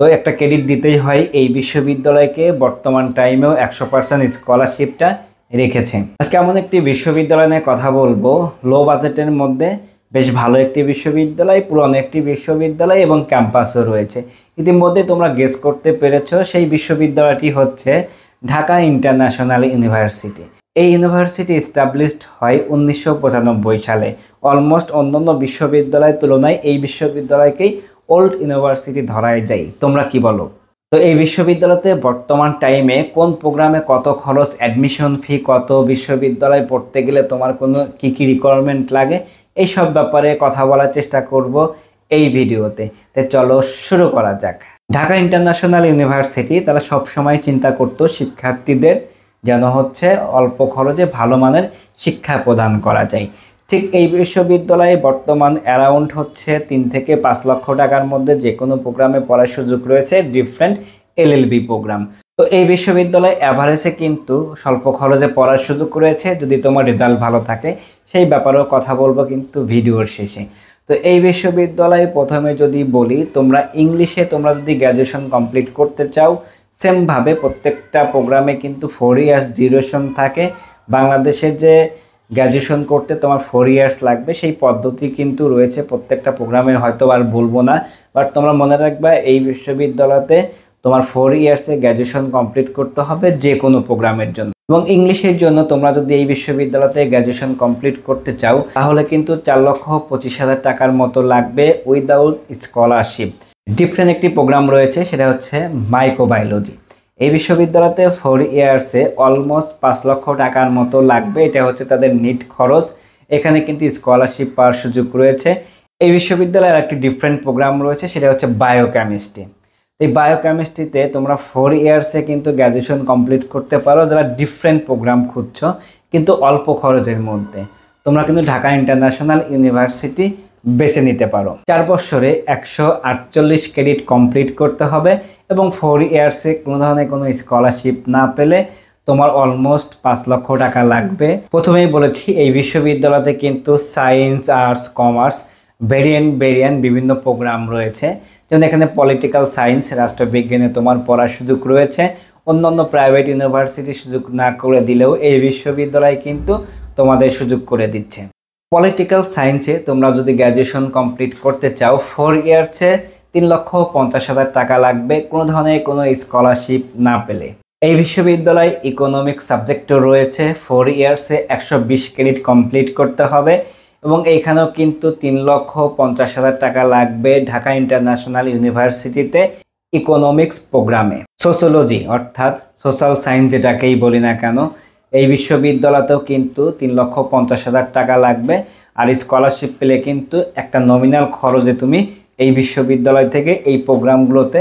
তো একটা ক্রেডিট দিতেই হয়, এই বিশ্ববিদ্যালয়কে বর্তমান টাইমেও 100% স্কলারশিপটা রেখেছে। আজকে এমন একটি বিশ্ববিদ্যালয় নিয়ে কথা বলবো, লো বাজেটের মধ্যে বেশ ভালো একটি বিশ্ববিদ্যালয়, পুরনো একটি বিশ্ববিদ্যালয় এবং ক্যাম্পাসও রয়েছে। ইতিমধ্যে তোমরা গেস করতে পেরেছো, সেই বিশ্ববিদ্যালয়টি হচ্ছে ঢাকা ইন্টারন্যাশনাল ইউনিভার্সিটি। এই ইউনিভার্সিটি এস্টাবলিশড হয় 1995 সালে। অলমোস্ট অন্যান্য বিশ্ববিদ্যালয়ের তুলনায় এই বিশ্ববিদ্যালয়কেই ওল্ড ইউনিভার্সিটি ধরায় যায়। তোমরা কি বলো? তো এই বিশ্ববিদ্যালয়তে বর্তমান টাইমে কোন প্রোগ্রামে কত খরচ, অ্যাডমিশন ফি কত, বিশ্ববিদ্যালয়ে পড়তে গেলে তোমার কোনো কী কী রিকোয়ারমেন্ট লাগে, এইসব ব্যাপারে কথা বলার চেষ্টা করব এই ভিডিওতে। তো চলো শুরু করা যাক। ঢাকা ইন্টারন্যাশনাল ইউনিভার্সিটি তারা সবসময় চিন্তা করতো শিক্ষার্থীদের যেন হচ্ছে অল্প খরচে ভালো মানের শিক্ষা প্রদান করা যায়। ঠিক এই বিশ্ববিদ্যালয়ে বর্তমান অ্যারাউন্ড হচ্ছে 3 থেকে 5 লক্ষ টাকার মধ্যে যে কোনো প্রোগ্রামে পড়ার সুযোগ রয়েছে, ডিফারেন্ট এলএলবি প্রোগ্রাম। তো এই বিশ্ববিদ্যালয়ে অ্যাভারেজে কিন্তু স্বল্প খরচে পড়ার সুযোগ রয়েছে যদি তোমার রেজাল্ট ভালো থাকে। সেই ব্যাপারেও কথা বলবো কিন্তু ভিডিওর শেষে। তো এই বিশ্ববিদ্যালয়ে প্রথমে যদি বলি, তোমরা ইংলিশে তোমরা যদি গ্র্যাজুয়েশন কমপ্লিট করতে চাও, সেমভাবে প্রত্যেকটা প্রোগ্রামে কিন্তু 4 ইয়ার্স ডিউরেশন থাকে। বাংলাদেশের যে গ্র্যাজুয়েশন করতে তোমার 4 ইয়ার্স লাগবে, সেই পদ্ধতি কিন্তু রয়েছে প্রত্যেকটা প্রোগ্রামে, হয়তো আর বলবো না। বাট তোমরা মনে রাখবা, এই বিশ্ববিদ্যালয়তে তোমার 4 ইয়ার্সে গ্র্যাজুয়েশন কমপ্লিট করতে হবে যে কোনো প্রোগ্রামের জন্য। এবং ইংলিশের জন্য তোমরা যদি এই বিশ্ববিদ্যালয়তে গ্র্যাজুয়েশন কমপ্লিট করতে চাও, তাহলে কিন্তু 4,25,000 টাকার মতো লাগবে উইদাউট স্কলারশিপ। ডিফারেন্ট একটি প্রোগ্রাম রয়েছে, সেটা হচ্ছে মাইক্রোবায়োলজি। এই বিশ্ববিদ্যালয়তে 4 ইয়ার্সে অলমোস্ট 5 লক্ষ টাকার মতো লাগবে। এটা হচ্ছে তাদের নিট খরচ। এখানে কিন্তু স্কলারশিপ পাওয়ার সুযোগ রয়েছে। এই বিশ্ববিদ্যালয়ের একটি ডিফারেন্ট প্রোগ্রাম রয়েছে, সেটা হচ্ছে বায়োকেমিস্ট্রি। এই বায়োকেমিস্ট্রিতে তোমরা 4 ইয়ার্সে কিন্তু গ্র্যাজুয়েশন কমপ্লিট করতে পারো যারা ডিফারেন্ট প্রোগ্রাম খুঁজছো কিন্তু অল্প খরচের মধ্যে। তোমরা কিন্তু ঢাকা ইন্টারন্যাশনাল ইউনিভার্সিটি বেছে নিতে পারো। 4 বছরে 148 ক্রেডিট কমপ্লিট করতে হবে এবং 4 ইয়ার্সে কোনো ধরনের কোনো স্কলারশিপ না পেলে তোমার অলমোস্ট 5 লক্ষ টাকা লাগবে। প্রথমেই বলেছি, এই বিশ্ববিদ্যালয়তে কিন্তু সায়েন্স, আর্টস, কমার্স ভেরিয়েন্ট বিভিন্ন প্রোগ্রাম রয়েছে। যেমন এখানে পলিটিক্যাল সায়েন্স, রাষ্ট্রবিজ্ঞানে তোমার পড়ার সুযোগ রয়েছে। অন্যান্য প্রাইভেট ইউনিভার্সিটি সুযোগ না করে দিলেও এই বিশ্ববিদ্যালয় কিন্তু তোমাদের সুযোগ করে দিচ্ছে। পলিটিক্যাল সায়েন্সে তোমরা যদি গ্র্যাজুয়েশন কমপ্লিট করতে চাও, 4 ইয়ার্সে 3,50,000 টাকা লাগবে কোনো ধরনের কোনো স্কলারশিপ না পেলে। এই বিশ্ববিদ্যালয়ে ইকোনমিক্স সাবজেক্টও রয়েছে। 4 ইয়ার্সে 120 ক্রেডিট কমপ্লিট করতে হবে এবং এইখানেও কিন্তু 3,50,000 টাকা লাগবে ঢাকা ইন্টারন্যাশনাল ইউনিভার্সিটিতে ইকোনমিক্স প্রোগ্রামে। সোশ্যোলজি অর্থাৎ সোশ্যাল সায়েন্স যেটাকেই বলি না কেন, এই বিশ্ববিদ্যালয়তেও কিন্তু 3,50,000 টাকা লাগবে। আর স্কলারশিপ পেলে কিন্তু একটা নমিনাল খরচে তুমি এই বিশ্ববিদ্যালয় থেকে এই প্রোগ্রামগুলোতে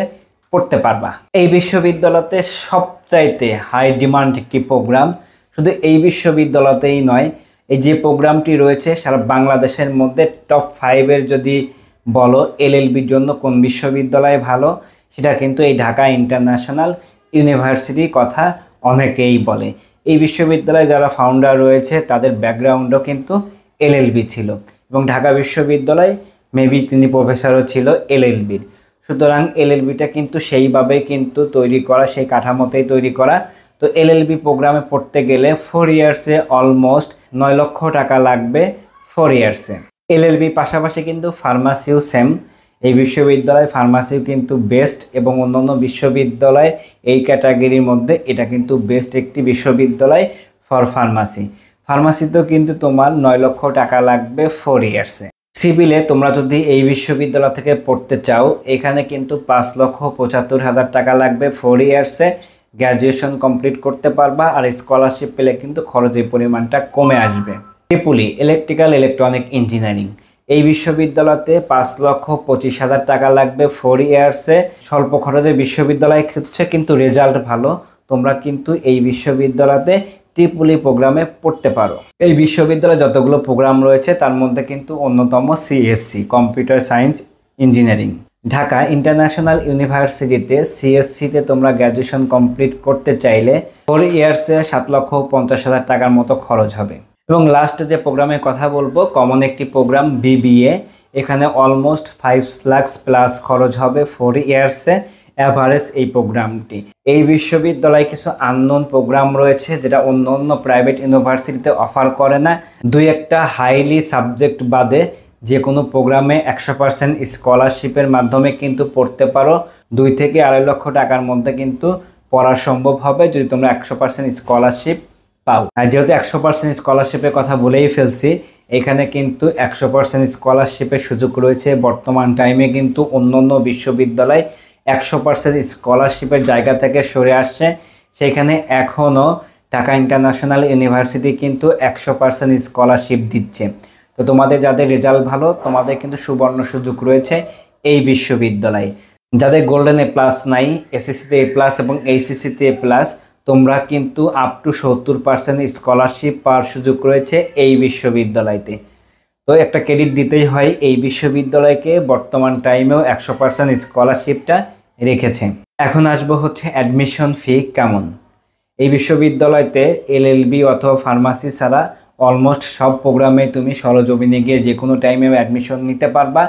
পড়তে পারবা। এই বিশ্ববিদ্যালয়তে সবচাইতে হাই ডিমান্ড একটি প্রোগ্রাম, শুধু এই বিশ্ববিদ্যালয়তেই নয়, এই যে প্রোগ্রামটি রয়েছে সারা বাংলাদেশের মধ্যে টপ 5-এর যদি বলো এলএলবির জন্য কোন বিশ্ববিদ্যালয় ভালো, সেটা কিন্তু এই ঢাকা ইন্টারন্যাশনাল ইউনিভার্সিটির কথা অনেকেই বলে। এই বিশ্ববিদ্যালয়ে যারা ফাউন্ডার রয়েছে তাদের ব্যাকগ্রাউন্ডও কিন্তু এলএলবি ছিল এবং ঢাকা বিশ্ববিদ্যালয় মেবি তিনি প্রফেসরও ছিল এলএলবির। সুতরাং এলএলবিটা কিন্তু সেইভাবে কিন্তু তৈরি করা, সেই কাঠামোতেই তৈরি করা। তো এলএলবি প্রোগ্রামে পড়তে গেলে 4 ইয়ার্সে অলমোস্ট 9 লক্ষ টাকা লাগবে 4 ইয়ার্সে। এলএলবি পাশাপাশি কিন্তু ফার্মাসিও সেম। এই বিশ্ববিদ্যালয় ফার্মাসিও কিন্তু বেস্ট এবং অন্যান্য বিশ্ববিদ্যালয় এই ক্যাটাগরির মধ্যে এটা কিন্তু বেস্ট একটি বিশ্ববিদ্যালয় ফর ফার্মাসি। ফার্মাসিতেও কিন্তু তোমার 9 লক্ষ টাকা লাগবে 4 ইয়ার্সে। সিভিলে তোমরা যদি এই বিশ্ববিদ্যালয় থেকে পড়তে চাও, এখানে কিন্তু 5,75,000 টাকা লাগবে 4 ইয়ার্সে। গ্র্যাজুয়েশন কমপ্লিট করতে পারবা আর স্কলারশিপ পেলে কিন্তু খরচের পরিমাণটা কমে আসবে। ট্রিপুলি ইলেকট্রিক্যাল ইলেকট্রনিক ইঞ্জিনিয়ারিং, এই বিশ্ববিদ্যালয়তে 5,25,000 টাকা লাগবে 4 ইয়ার্সে। স্বল্প খরচে বিশ্ববিদ্যালয় হচ্ছে কিন্তু রেজাল্ট ভালো, তোমরা কিন্তু এই বিশ্ববিদ্যালয়তে ট্রিপুলি প্রোগ্রামে পড়তে পারো। এই বিশ্ববিদ্যালয়ে যতগুলো প্রোগ্রাম রয়েছে তার মধ্যে কিন্তু অন্যতম CSC, computer science engineering. Dhaka international ইউনিভার্সিটিতে সিএসসিতে তোমরা গ্র্যাজুয়েশন কমপ্লিট করতে চাইলে 4 ইয়ার্সে 7,50,000 টাকার মতো খরচ হবে। এবং লাস্ট যে প্রোগ্রামের কথা বলবো, কমন একটি প্রোগ্রাম বিবিএ, এখানে অলমোস্ট 5 লাখ প্লাস খরচ হবে 4 ইয়ার্সে এভারেজ এই প্রোগ্রামটি। এই বিশ্ববিদ্যালয়ে কিছু আননোন প্রোগ্রাম রয়েছে যেটা অন্য অন্য প্রাইভেট ইউনিভার্সিটিতে অফার করে না। দুই একটা হাইলি সাবজেক্ট বাদে যে কোনো প্রোগ্রামে 100% স্কলারশিপের মাধ্যমে কিন্তু পড়তে পারো। 2 থেকে 2.5 লক্ষ টাকার মধ্যে কিন্তু পড়া সম্ভব হবে যদি তোমরা 100% স্কলারশিপ পাও। আর যেহেতু 100% স্কলারশিপের কথা বলেই ফেলছি, এখানে কিন্তু 100% স্কলারশিপের সুযোগ রয়েছে। বর্তমান টাইমে কিন্তু অন্য বিশ্ববিদ্যালয় 100% স্কলারশিপের জায়গা থেকে সরে আসছে, সেখানে এখনও ঢাকা ইন্টারন্যাশনাল ইউনিভার্সিটি কিন্তু 100% স্কলারশিপ দিচ্ছে। তো তোমাদের যাদের রেজাল্ট ভালো, তোমাদের কিন্তু সুবর্ণ সুযোগ রয়েছে এই বিশ্ববিদ্যালয়ে। যাদের গোল্ডেন এ প্লাস নাই, এসএসসিতে এ প্লাস এবং এইচএসসিতে এ প্লাস, তোমরা কিন্তু আপ টু 70% স্কলারশিপ পাওয়ার সুযোগ রয়েছে এই বিশ্ববিদ্যালয়তে। তো একটা ক্রেডিট দিতেই হয় এই বিশ্ববিদ্যালয়কে, বর্তমান টাইমেও 100% স্কলারশিপটা রেখেছে। এখন আসবো হচ্ছে অ্যাডমিশন ফি কেমন। এই বিশ্ববিদ্যালয়তে এলএলবি অথবা ফার্মাসি ছাড়া অলমোস্ট সব প্রোগ্রামে তুমি সরজমিনে গিয়ে যে কোনো টাইমে অ্যাডমিশন নিতে পারবা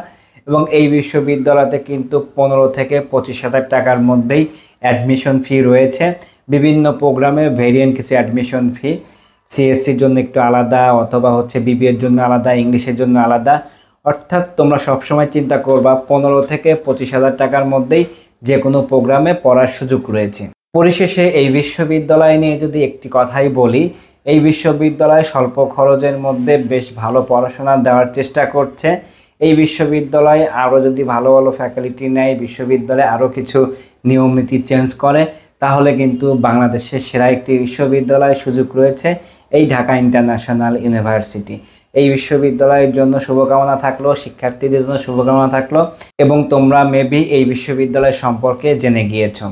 এবং এই বিশ্ববিদ্যালয়তে কিন্তু 15 থেকে 25,000 টাকার মধ্যেই অ্যাডমিশন ফি রয়েছে। বিভিন্ন প্রোগ্রামে ভেরিয়েন্ট কিছু অ্যাডমিশন ফি, সিএসসির জন্য একটু আলাদা অথবা হচ্ছে বিবিএর জন্য আলাদা, ইংলিশের জন্য আলাদা। অর্থাৎ তোমরা সবসময় চিন্তা করবা 15 থেকে 25,000 টাকার মধ্যেই যে কোনো প্রোগ্রামে পড়ার সুযোগ রয়েছে। পরিশেষে এই বিশ্ববিদ্যালয় নিয়ে যদি একটি কথাই বলি, এই বিশ্ববিদ্যালয় স্বল্প খরচের মধ্যে বেশ ভালো পড়াশোনা দেওয়ার চেষ্টা করছে। এই বিশ্ববিদ্যালয় আরও যদি ভালো ভালো ফ্যাকাল্টি নেয়, বিশ্ববিদ্যালয়ে আরও কিছু নিয়মনীতি চেঞ্জ করে, তাহলে কিন্তু বাংলাদেশের সেরা একটি বিশ্ববিদ্যালয়ের সুযোগ রয়েছে এই ঢাকা ইন্টারন্যাশনাল ইউনিভার্সিটি। এই বিশ্ববিদ্যালয়ের জন্য শুভকামনা থাকলো, শিক্ষার্থীদের জন্য শুভকামনা থাকলো এবং তোমরা মেবি এই বিশ্ববিদ্যালয় সম্পর্কে জেনে গিয়েছো।